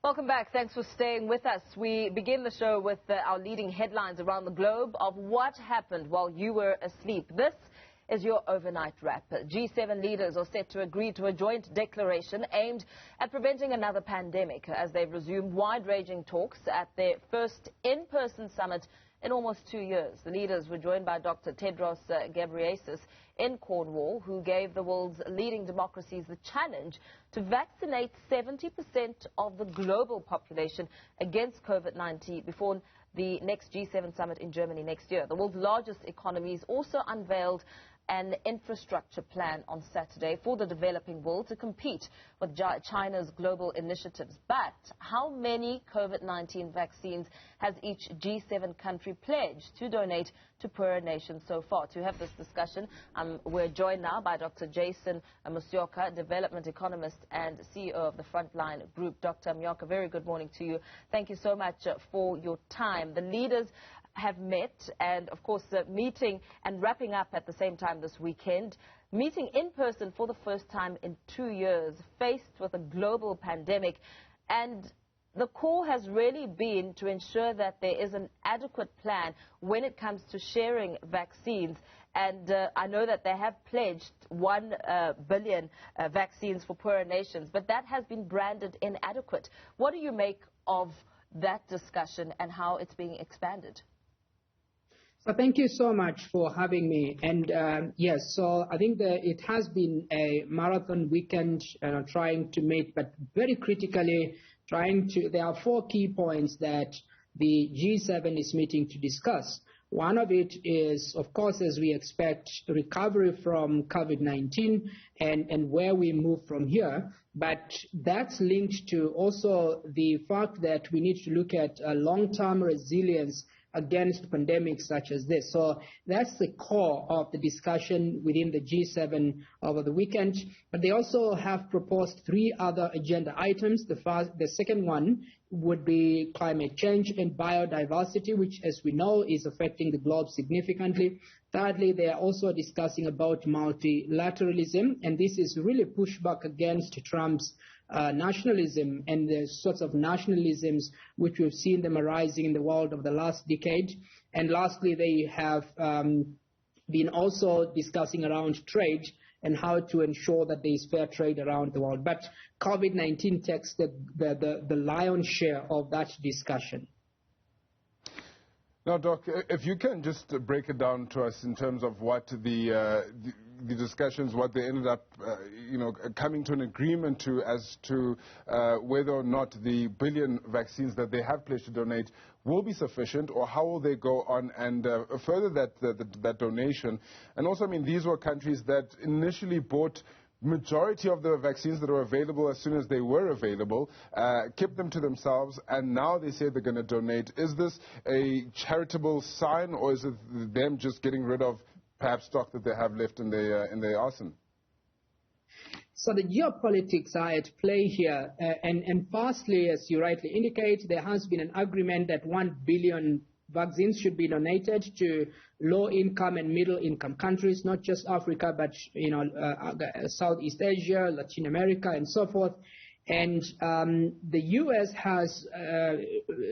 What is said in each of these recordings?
Welcome back. Thanks for staying with us. We begin the show with our leading headlines around the globe of what happened while you were asleep. This is your overnight wrap. G7 leaders are set to agree to a joint declaration aimed at preventing another pandemic as they resume wide-ranging talks at their first in-person summit in almost 2 years. The leaders were joined by Dr. Tedros Ghebreyesus in Cornwall, who gave the world's leading democracies the challenge to vaccinate 70% of the global population against COVID-19 before the next G7 summit in Germany next year. The world's largest economies also unveiled an infrastructure plan on Saturday for the developing world to compete with China's global initiatives. But how many COVID-19 vaccines has each G7 country pledged to donate to poorer nations so far? To have this discussion, we're joined now by Dr. Jason Musyoka, development economist and CEO of the Frontline Group. Dr. Musyoka, very good morning to you. Thank you so much for your time. The leaders have met and, of course, meeting and wrapping up at the same time this weekend, meeting in person for the first time in 2 years, faced with a global pandemic. And the call has really been to ensure that there is an adequate plan when it comes to sharing vaccines. And I know that they have pledged 1 billion vaccines for poorer nations, but that has been branded inadequate. What do you make of that discussion and how it's being expanded? So thank you so much for having me. And yes, so I think that it has been a marathon weekend trying to meet, but very critically there are 4 key points that the G7 is meeting to discuss. One of it is, of course, as we expect, recovery from COVID-19 and where we move from here. But that's linked to also the fact that we need to look at long-term resilience against pandemics such as this. So that's the core of the discussion within the G7 over the weekend. But they also have proposed 3 other agenda items. The second one would be climate change and biodiversity, which, as we know, is affecting the globe significantly. Thirdly, they are also discussing about multilateralism, and this is really pushback against Trump's nationalism and the sorts of nationalisms which we've seen them arising in the world of the last decade. And lastly, they have been also discussing around trade and how to ensure that there is fair trade around the world. But COVID-19 takes the lion's share of that discussion. Now, Doc, if you can just break it down to us in terms of what the discussions, what they ended up, coming to an agreement to as to whether or not the billion vaccines that they have pledged to donate will be sufficient, or how will they go on and further that donation. And also, I mean, these were countries that initially bought majority of the vaccines that were available as soon as they were available, kept them to themselves, and now they say they're going to donate. Is this a charitable sign, or is it them just getting rid of perhaps stock that they have left in their arsenal? So the geopolitics are at play here, and firstly, as you rightly indicate, there has been an agreement that 1 billion vaccines should be donated to low-income and middle-income countries, not just Africa, but Southeast Asia, Latin America, and so forth. And the U.S. has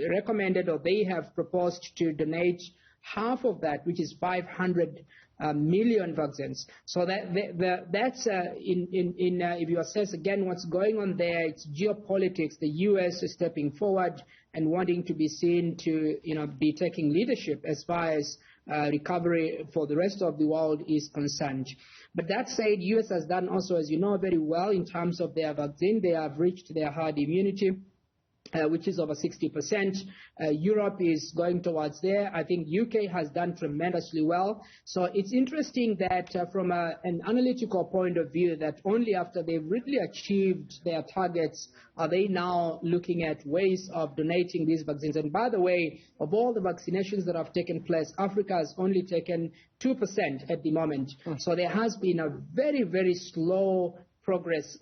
recommended, or they have proposed, to donate half of that, which is 500 million vaccines. So that's if you assess again what's going on there, it's geopolitics. The U.S. is stepping forward and wanting to be seen to be taking leadership as far as recovery for the rest of the world is concerned. But that said, U.S. has done also, as you know, very well in terms of their vaccine. They have reached their herd immunity, which is over 60%. Europe is going towards there. I think UK has done tremendously well. So it's interesting that from an analytical point of view, that only after they've really achieved their targets are they now looking at ways of donating these vaccines. And by the way, of all the vaccinations that have taken place, Africa has only taken 2% at the moment. So there has been a very, very slow progress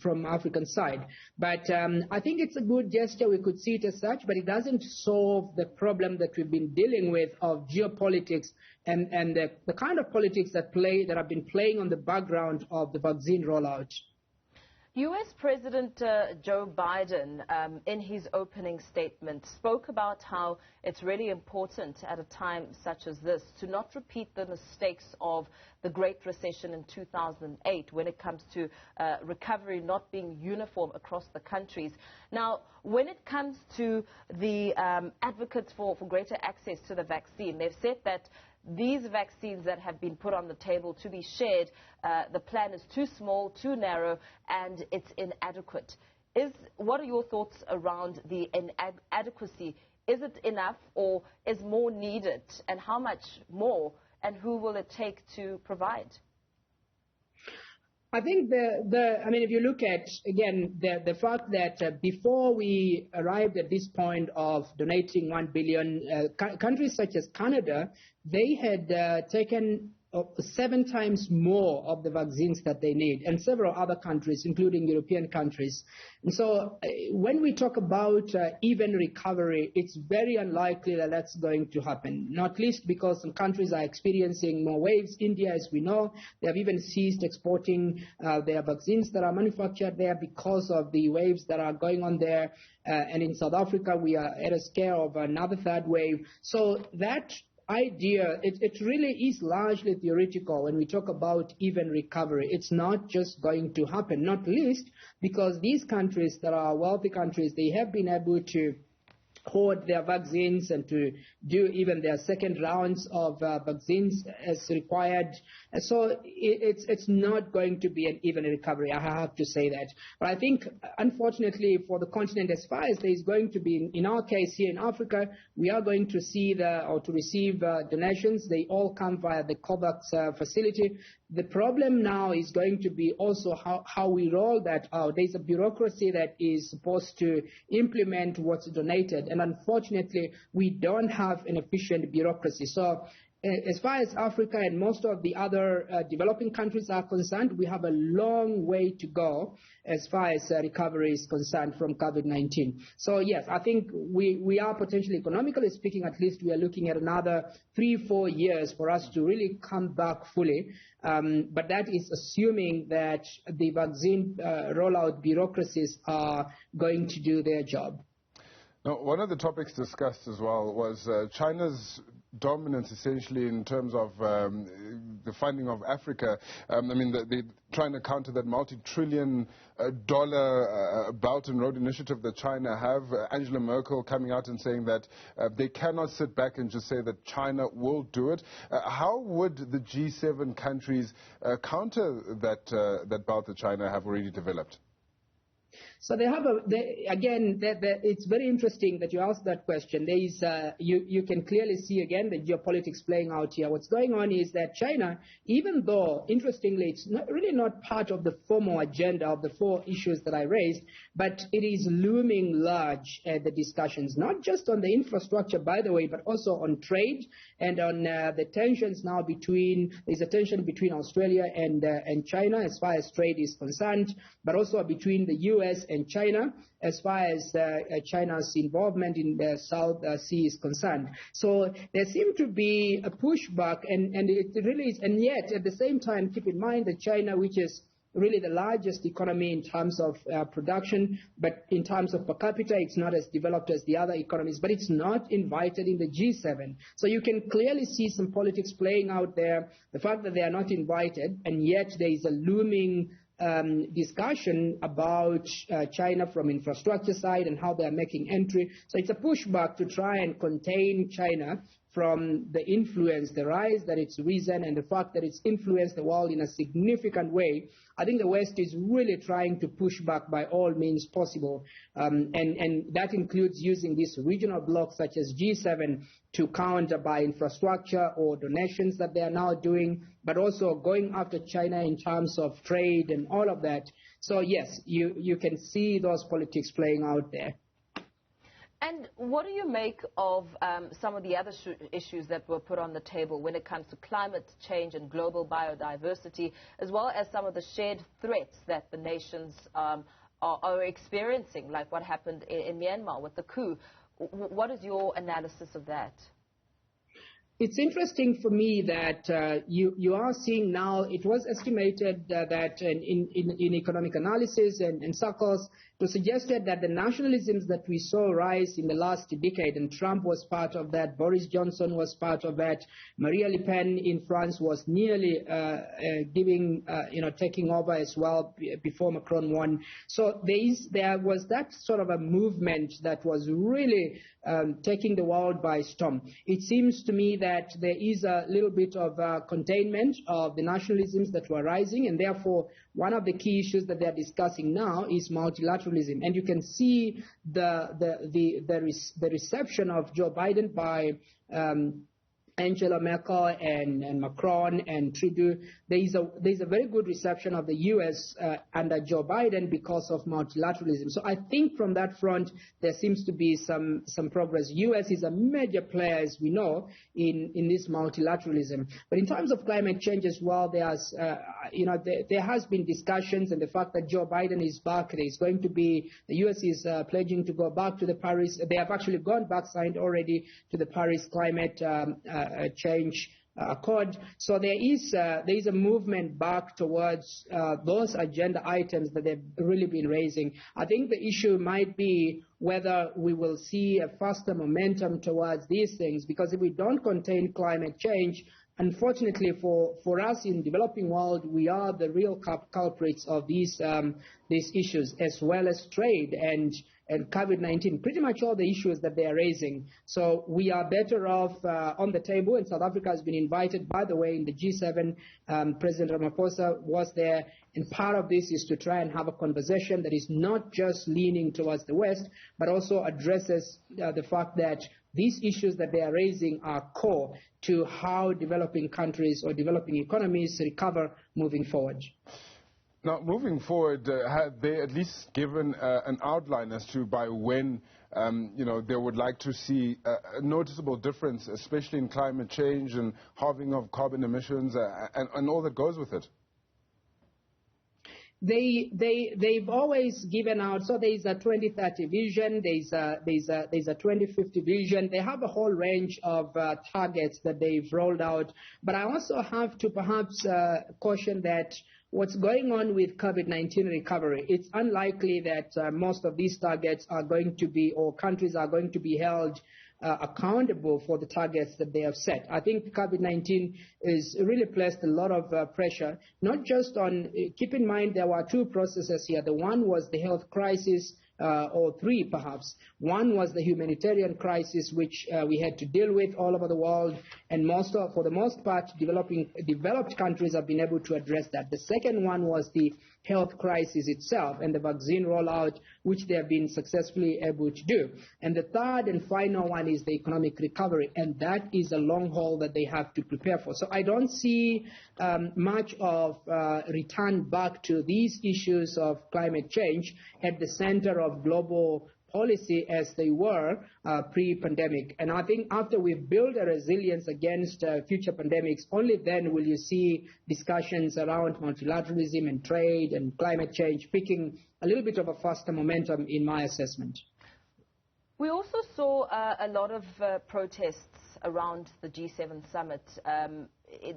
from African side. But I think it's a good gesture. We could see it as such, but it doesn't solve the problem that we've been dealing with of geopolitics and the kind of politics that have been playing on the background of the vaccine rollout. U.S. President Joe Biden, in his opening statement, spoke about how it's really important at a time such as this to not repeat the mistakes of the Great Recession in 2008 when it comes to recovery not being uniform across the countries. Now, when it comes to the advocates for greater access to the vaccine, they've said that these vaccines that have been put on the table to be shared, the plan is too small, too narrow, and it's inadequate. What are your thoughts around the inadequacy? Is it enough, or is more needed? And how much more? And who will it take to provide? I think if you look at, again, the fact that before we arrived at this point of donating 1 billion, countries such as Canada, they had taken 7 times more of the vaccines that they need, and several other countries, including European countries. And so when we talk about even recovery, it's very unlikely that that's going to happen, not least because some countries are experiencing more waves. India, as we know, they have even ceased exporting their vaccines that are manufactured there because of the waves that are going on there. And in South Africa, we are at a scale of another 3rd wave. So that idea, it really is largely theoretical when we talk about even recovery. It's not just going to happen, not least because these countries that are wealthy countries, they have been able to hoard their vaccines and to do even their second rounds of vaccines as required. So it's not going to be an even recovery, I have to say that. But I think, unfortunately, for the continent, as far as there is going to be, in our case here in Africa, we are going to see to receive donations. They all come via the COVAX facility. The problem now is going to be also how we roll that out. There's a bureaucracy that is supposed to implement what's donated, and unfortunately, we don't have an efficient bureaucracy. So as far as Africa and most of the other developing countries are concerned, we have a long way to go as far as recovery is concerned from COVID-19. So yes, I think we are potentially, economically speaking, at least we are looking at another 3-4 years for us to really come back fully. But that is assuming that the vaccine rollout bureaucracies are going to do their job. Now, one of the topics discussed as well was China's dominance, essentially, in terms of the funding of Africa. They're trying to counter that multi-trillion dollar Belt and Road Initiative that China have. Angela Merkel coming out and saying that they cannot sit back and just say that China will do it. How would the G7 countries counter that Belt that China have already developed? So they have it's very interesting that you asked that question. There is, you can clearly see again the geopolitics playing out here. What's going on is that China, even though, interestingly, it's really not part of the formal agenda of the 4 issues that I raised, but it is looming large at the discussions, not just on the infrastructure, by the way, but also on trade and on the tensions now there's a tension between Australia and China as far as trade is concerned, but also between the U.S. and China as far as China's involvement in the South Sea is concerned. So there seems to be a pushback, and it really is, and yet at the same time, keep in mind that China, which is really the largest economy in terms of production, but in terms of per capita, it's not as developed as the other economies, but it's not invited in the G7. So you can clearly see some politics playing out there, the fact that they are not invited, and yet there is a looming discussion about China from infrastructure side and how they are making entry. So it's a pushback to try and contain China from the influence, the rise that it's risen, and the fact that it's influenced the world in a significant way. I think the West is really trying to push back by all means possible, and that includes using these regional blocks such as G7 to counter by infrastructure or donations that they are now doing, but also going after China in terms of trade and all of that. So yes, you can see those politics playing out there. And what do you make of some of the other issues that were put on the table when it comes to climate change and global biodiversity, as well as some of the shared threats that the nations are experiencing, like what happened in Myanmar with the coup? What is your analysis of that? It's interesting for me that you are seeing now, it was estimated that in economic analysis and circles, it was suggested that the nationalisms that we saw rise in the last decade, and Trump was part of that, Boris Johnson was part of that, Marie Le Pen in France was nearly taking over as well before Macron won. So there was that sort of a movement that was really taking the world by storm. It seems to me that there is a little bit of containment of the nationalisms that were rising, and therefore one of the key issues that they're discussing now is multilateralism. And you can see the reception of Joe Biden by Angela Merkel and Macron and Trudeau. There's a very good reception of the U.S. Under Joe Biden because of multilateralism. So I think from that front there seems to be some progress. U.S. is a major player, as we know, in this multilateralism. But in terms of climate change as well, there has been discussions, and the fact that Joe Biden is back, the U.S. is pledging to go back to the Paris. They have actually gone back, signed already to the Paris climate change accord. So there is a movement back towards those agenda items that they've really been raising. I think the issue might be whether we will see a faster momentum towards these things, because if we don't contain climate change, unfortunately for us in the developing world, we are the real culprits of these issues, as well as trade and COVID-19, pretty much all the issues that they are raising. So we are better off on the table, and South Africa has been invited, by the way, in the G7. President Ramaphosa was there, and part of this is to try and have a conversation that is not just leaning towards the West, but also addresses the fact that these issues that they are raising are core to how developing countries or developing economies recover moving forward. Now, moving forward, have they at least given an outline as to by when, they would like to see a noticeable difference, especially in climate change and halving of carbon emissions and all that goes with it? They've always given out. So there is a 2030 vision. There's a 2050 vision. They have a whole range of targets that they've rolled out. But I also have to perhaps caution that what's going on with COVID-19 recovery, it's unlikely that most of these targets are going to be, or countries are going to be held accountable for the targets that they have set. I think COVID-19 is really placed a lot of pressure, not just on, keep in mind there were two processes here. The one was the health crisis, or three perhaps. One was the humanitarian crisis, which we had to deal with all over the world, and for the most part, developed countries have been able to address that. The second one was the health crisis itself and the vaccine rollout, which they have been successfully able to do. And the third and final one is the economic recovery, and that is a long haul that they have to prepare for. So I don't see much of return back to these issues of climate change at the center of global policy as they were pre-pandemic. And I think after we've built a resilience against future pandemics, only then will you see discussions around multilateralism and trade and climate change picking a little bit of a faster momentum in my assessment. We also saw a lot of protests around the G7 summit.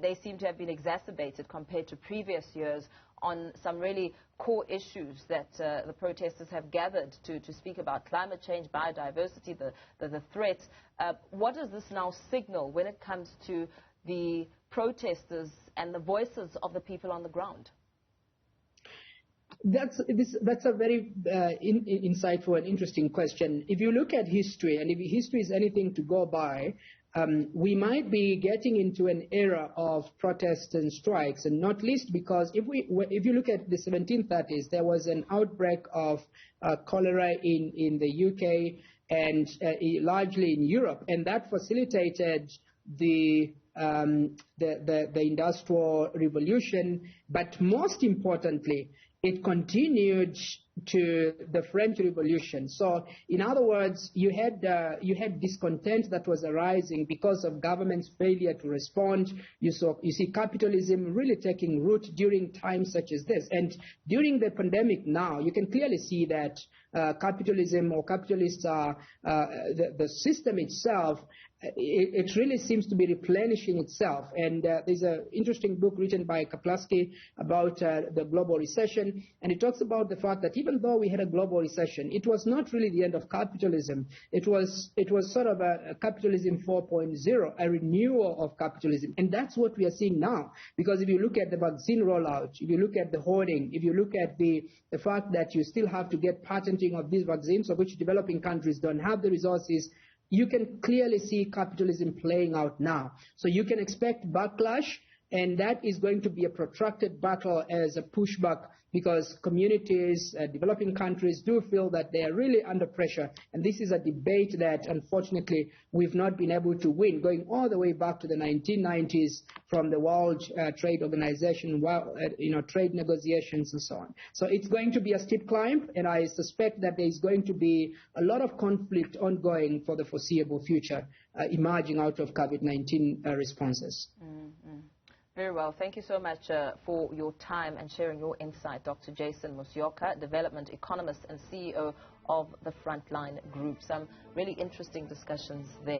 They seem to have been exacerbated compared to previous years on some really core issues that the protesters have gathered to speak about: climate change, biodiversity, the threats. What does this now signal when it comes to the protesters and the voices of the people on the ground? That's a very insightful and interesting question. If you look at history, and if history is anything to go by, we might be getting into an era of protests and strikes, and not least because if you look at the 1730s, there was an outbreak of cholera in the UK and largely in Europe, and that facilitated the Industrial Revolution. But most importantly, it continued to the French Revolution. So, in other words, you had discontent that was arising because of government's failure to respond. You see capitalism really taking root during times such as this. And during the pandemic now, you can clearly see that capitalism or capitalists are, the system itself, it really seems to be replenishing itself. And there's an interesting book written by Kaplasky about the global recession, and it talks about the fact that even though we had a global recession, it was not really the end of capitalism. It was sort of a capitalism 4.0, a renewal of capitalism. And that's what we are seeing now. Because if you look at the vaccine rollout, if you look at the hoarding, if you look at the fact that you still have to get patenting of these vaccines, of which developing countries don't have the resources, you can clearly see capitalism playing out now. So you can expect backlash, and that is going to be a protracted battle as a pushback, because communities, developing countries do feel that they are really under pressure. And this is a debate that, unfortunately, we've not been able to win, going all the way back to the 1990s from the World Trade Organization, trade negotiations and so on. So it's going to be a steep climb, and I suspect that there is going to be a lot of conflict ongoing for the foreseeable future, emerging out of COVID-19 responses. Mm-hmm. Very well. Thank you so much for your time and sharing your insight, Dr. Jason Musyoka, development economist and CEO of the Frontline Group. Some really interesting discussions there.